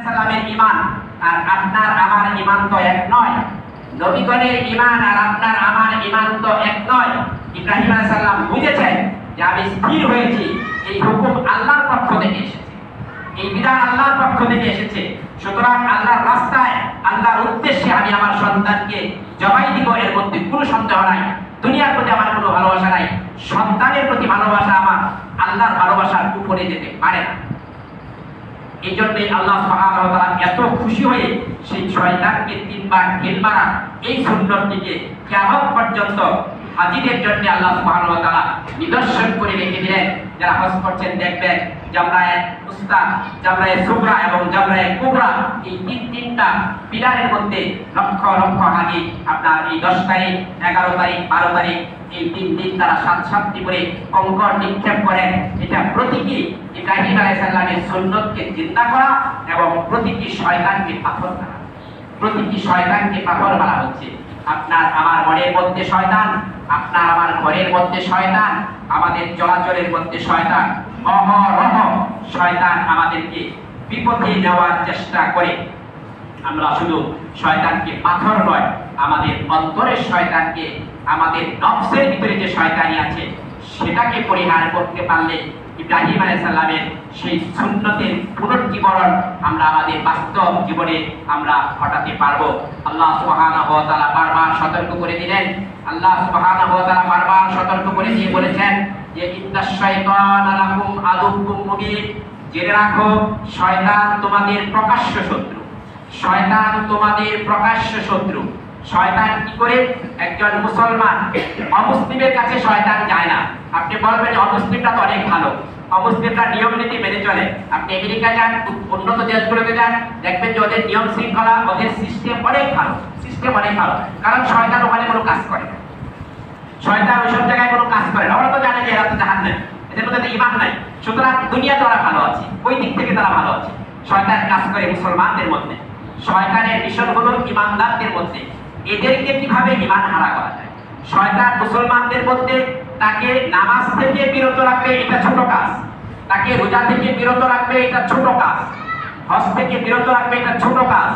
সালামের ঈমান আর আপনার আমার ঈমান তো এক নয়। নবীগণের ঈমান আর আপনার আমার ঈমান তো এক নয়। ইব্রাহিম আলাইহিস সালাম বুঝেছেন যে আমি স্থির হয়েছি, এই হুকুম আল্লাহর পক্ষ থেকে এসেছে, এই বিধান আল্লাহর পক্ষ থেকে এসেছে, সুতরাং আল্লাহর রাস্তায় আল্লাহর উদ্দেশ্যে আমি আমার সন্তানকে জবাই দিব, এর মধ্যে কোনো সন্দেহ নাই। দুনিয়ার প্রতি আমার কোনো ভালোবাসা নাই, সন্তানের প্রতি ভালোবাসা আমার আল্লাহর ভালোবাসার উপরে যেতে পারে না। এই জন্যই আল্লাহ সুবহানাহু ওয়া তাআলা এত খুশি হয়ে সেই শয়তানকে তিনবার ঢিল মারা এই সুন্নতটিকে কিয়ামত পর্যন্ত হাজিদের জন্য আল্লাহ সুবহানাহু ওয়া তাআলা নিদর্শন করে রেখে দিলেন। যারা হজ করছেন দেখবেন জামরায়ে উস্তা, জামরায়ে সুগরা এবং জামরায়ে কুবরা, এই তিনটা পিলারের মধ্যে লক্ষ লক্ষ হাজি আপনার এই 10 তারিখ, 11 তারিখ, 12 তারিখ এই 3 দিন তারা 7টি করে কঙ্কর নিক্ষেপ করেন। এটা প্রতীকী ইব্রাহিম আলাইহিস সালামের সুন্নতকে জিন্দা করা এবং প্রতীকী শয়তানকে পাথর মারা। প্রতীকী শয়তানকে পাথর মারা হচ্ছে। আপনার আমার মনের মধ্যে শয়তান, আপনার আমার ঘরের মধ্যে শয়তান, আমাদের চলাচলের মধ্যে শয়তান, অহরহ শয়তান আমাদেরকে বিপথে নেওয়ার চেষ্টা করে। আমরা শুধু শয়তানকে পাথর নয়, আমাদের অন্তরের শয়তানকে, আমাদের নফসের ভিতরে যে শয়তানি আছে সেটাকে পরিহার করতে পারলে ইব্রাহিম আলাইহিস সালামের সেই সুন্নতের পুনর্জীবন আমরা আমাদের বাস্তব জীবনে আমরা ঘটাতে পারবো। আল্লাহ সুবহানাহু ওয়া তাআলা বারবার সতর্ক করে দিলেন। আল্লাহ সুবহানাহু ওয়া তাআলা বারবার সতর্ক করে দিয়ে বলেছেন যে ইন্নাশ শাইতানা লাকুম আদুউম মুবিন, জেনে রাখো শয়তান তোমাদের প্রকাশ্য শত্রু। শয়তান তোমাদের প্রকাশ্য শত্রু। শয়তান কি করে? একজন মুসলমান অমুসলিমের কাছে শয়তান যায় না। আপনি বলবেন অমুসলিমরা তো অনেক ভালো, অমুসলিমরা নিয়ম নীতি মেনে চলে। আপনি আমেরিকা যান, উন্নত দেশগুলোতে যান, দেখবেন যে ওদের নিয়ম শৃঙ্খলা, ওদের সিস্টেম অনেক ভালো, সিস্টেম অনেক ভালো। কারণ শয়তান ওখানে কোনো কাজ করে না, শয়তান ওইসব জায়গায় কোনো কাজ করে না। ওরা তো জানে যে এরা তো জাহান্নামী, এদের মধ্যে তো ঈমান নাই, সুতরাং দুনিয়াতে ওরা ভালো আছে, ওই দিক থেকে তারা ভালো আছে। শয়তান কাজ করে মুসলমানদের মধ্যে, শয়তানের মিশন হলো ঈমানদারদের মধ্যে। এদেরকে কিভাবে ঈমান হারা করা যায়? শয়তান মুসলমানদের মধ্যে তাকে নামাজ থেকে বিরত রাখবে, এটা ছোট কাজ। তাকে রোজা থেকে বিরত রাখবে, এটা ছোট কাজ। হজ থেকে বিরত রাখবে, এটা ছোট কাজ।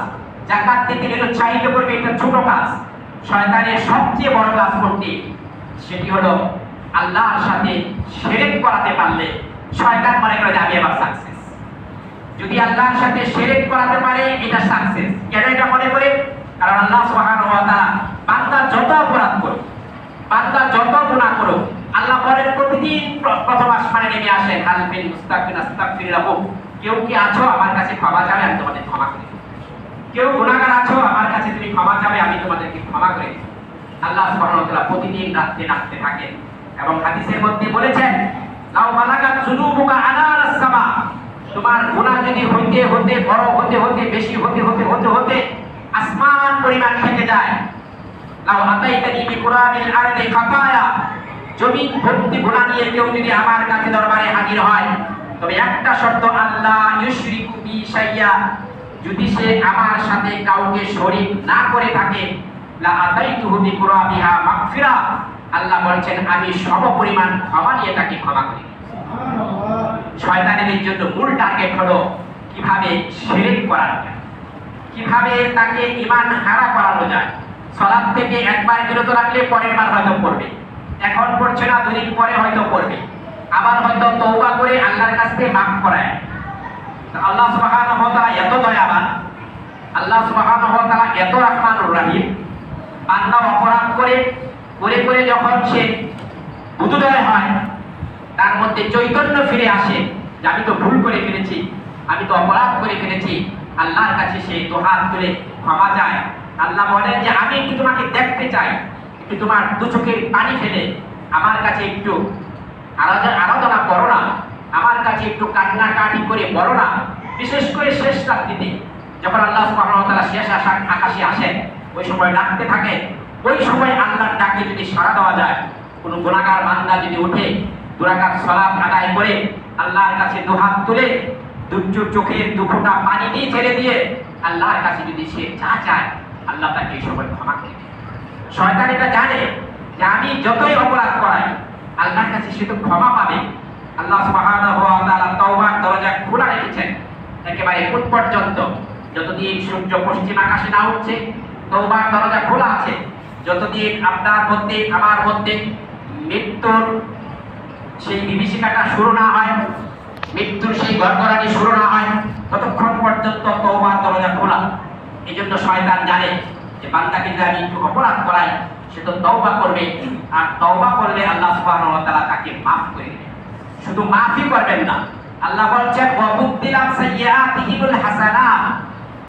যাকাত থেকে নিরুৎসাহিত করবে, এটা ছোট কাজ। শয়তানের সবচেয়ে বড় কাজ করতে, সেটি হলো আল্লাহর সাথে শিরক করাতে পারলে শয়তান মনে করে যে আমি এবার সাকসেস। যদি আল্লাহর সাথে শিরক করাতে পারে এটা সাকসেস। কেন এটা মনে করে? কারণ আল্লাহ সুবহানাহু ওয়া তাআলা বান্দা যত অপরাধ করুক, বান্দা যত গুনাহ করুক, আল্লাহ বলেন প্রতিদিন প্রথম আসমানে নেমে আসেন, হাল বিল মুস্তাগফির আস্তাগফির লাহুম, কেউ কি আছো আমার কাছে ক্ষমা চাবে, আমি তোমাদের ক্ষমা করে দেব। কেউ গুনাহগার আছো আমার কাছে তুমি ক্ষমা চাবে, আমি তোমাদেরকে ক্ষমা করে দেব। আল্লাহ সুবহানাহু ওয়া তাআলা প্রতিদিন রাতে ডাকতে থাকেন এবং হাদিসের মধ্যে বলেছেন লাউ বালাগাত যুনুবুকা আনারাস সামা, তোমার গুনাহ যদি হইতে হতে বড় হতে হতে বেশি হতে হতে হতে হতে আসমান পরিমাণ থেকে যায়, লাউ আতাইতানি বিকুরাবিল আরদি খাতায়া, জমিন ভর্তি গুনাহ নিয়ে কেউ যদি আমার কাছে দরবারে হাজির হয়, তবে একটা শর্ত, আল্লাহ ইউশরিকু বি শাইয়া, যদি সে আমার সাথে কাউকে শরীক না করে থাকে, লা আতাইতুহু বিকুরাবিহা মাগফিরা, আল্লাহ বলেন আমি সমপরিমাণ ক্ষমা নিয়ে তাকে ক্ষমা করি। শয়তানের জন্য মূল টার্গেট হলো কিভাবে শিরক করা যায়, কিভাবে তাকে ঈমান হারা করানো যায়। সালাত থেকে একবার বিরত রাখলে পরের বার হয়তো পড়বে, এখন পড়ছে না, দুদিন পরে হয়তো পড়বে, আবার হয়তো তওবা করে আল্লাহর কাছে মাফ করায়। আল্লাহ সুবহানাহু ওয়া তাআলা এত দয়াবান, আল্লাহ সুবহানাহু ওয়া তাআলা এত রহমানুর রহিম। বান্দা অপরাধ করে করে করে যখন সে বুদ্ধোদয় হয়, তার মধ্যে চৈতন্য ফিরে আসে যে আমি তো ভুল করে ফেলেছি, আমি তো অপরাধ করে ফেলেছি, আল্লাহর কাছে সে দুহাত তুলে ক্ষমা চায়। আল্লাহ বলেন যে আমি একটু তোমাকে দেখতে চাই, একটু তোমার দু চোখের পানি ফেলে আমার কাছে একটু আরাধনা করো না, আমার কাছে একটু কান্নাকাটি করে বলো না। বিশেষ করে শেষ রাত্রিতে যখন আল্লাহ সুবহানাহু ওয়া তাআলা শেষ আকাশে আসেন, ওই সময় ডাকতে থাকে, ওই সময় আল্লাহর ডাকে যদি সাড়া দেওয়া যায়, কোনো গুনাহগার বান্দা যদি উঠে 2 রাকাত সালাত আদায় করে আল্লাহর কাছে দুহাত তুলে চোখের 2 ফোঁটা পানি দিয়ে ছেড়ে দিয়ে আল্লাহর কাছে যদি সে যা চায়, আল্লাহ তাকে এই সময় ক্ষমা করে দেন। শয়তান এটা জানে যে আমি যতই অপরাধ করাই আল্লাহর কাছে সে তো ক্ষমা পাবে। আল্লাহ সুবহানাহু ওয়া তাআলা তওবার দরজা খোলা রেখেছেন একেবারে কোন পর্যন্ত? যতদিন সূর্য পশ্চিম আকাশে না উঠছে তওবার দরজা খোলা আছে। যতদিন আপনার মধ্যে আমার মধ্যে মৃত্যুর সেই বিভীষিকাটা শুরু না হয়, মৃত্যুর সেই গড়গড়ানি শুরু না হয়, ততক্ষণ পর্যন্ত তওবার দরজা খোলা। এই জন্য শয়তান জানে যে বান্দাকে যদি আমি একটু অপরাধ করাই সে তো তওবা করবে, আর তওবা করলে আল্লাহ সুবহানাহু ওয়া তাআলা তাকে মাফ করে দেবেন। শুধু মাফই করবেন না, আল্লাহ বলছেন ওয়া বুদ্দিলাম সাইয়্যাতিহিমুল হাসানাত,